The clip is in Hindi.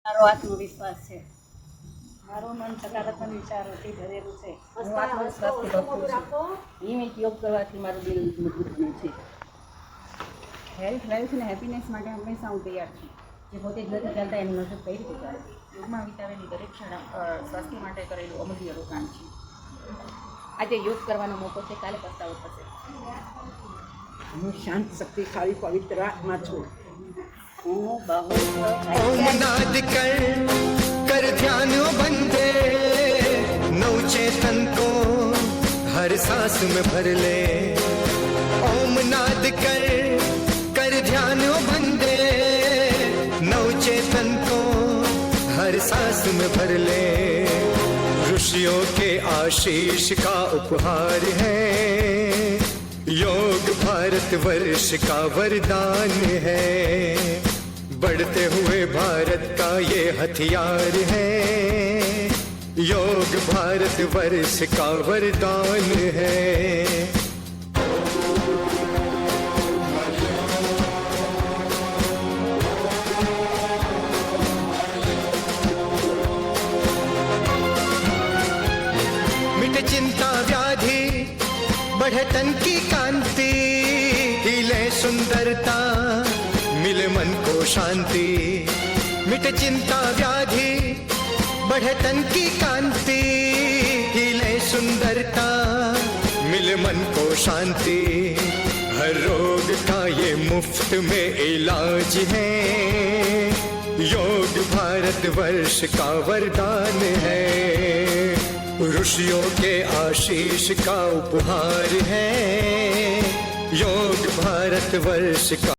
મારો આત્મવિશ્વાસ છે. મારું મન સકારાત્મક વિચારોથી ભરેલું છે. હું આત્મવિશ્વાસથી ભરપૂર છું. નિયમિત યોગ કરવાથી મારું દિલ મજબૂત બને છે. હેલ્થ વેલ્થ અને હેપીનેસ માટે હંમેશા હું તૈયાર છું. જે પોતે જ નથી ચાલતા એનું નજર કઈ રીતે ચાલે? યોગમાં વિતાવેલી દરેક ક્ષણ સ્વાસ્થ્ય માટે કરેલું અમૂલ્ય રોકાણ છે. આજે યોગ કરવાનો મોકો છે, કાલે પસ્તાવો થશે. હું શાંત, શક્તિશાળી, પવિત્ર આત્મા છું. હું બહુ ओम नाद कर ध्यान बंदे नव चेतन को हर सांस में भर ले। ओम नाद कर ध्यान बंदे नव चेतन को हर सांस में भर ले। ऋषियों के आशीष का उपहार है, योग भारत वर्ष का वरदान है। बढ़ते हुए भारत का ये हथियार है, योग भारत वर्ष का वरदान है। मिट चिंता व्याधि, बढ़े तन की कांति, हिले सुंदरता, मिले मन को शांति। मिट चिंता व्याधि, बढ़े तन की कांति, हिले सुंदरता, मिले मन को शांति। हर रोग का ये मुफ्त में इलाज है, योग भारत वर्ष का वरदान है। ऋषियों के आशीष का उपहार है, योग भारत वर्ष का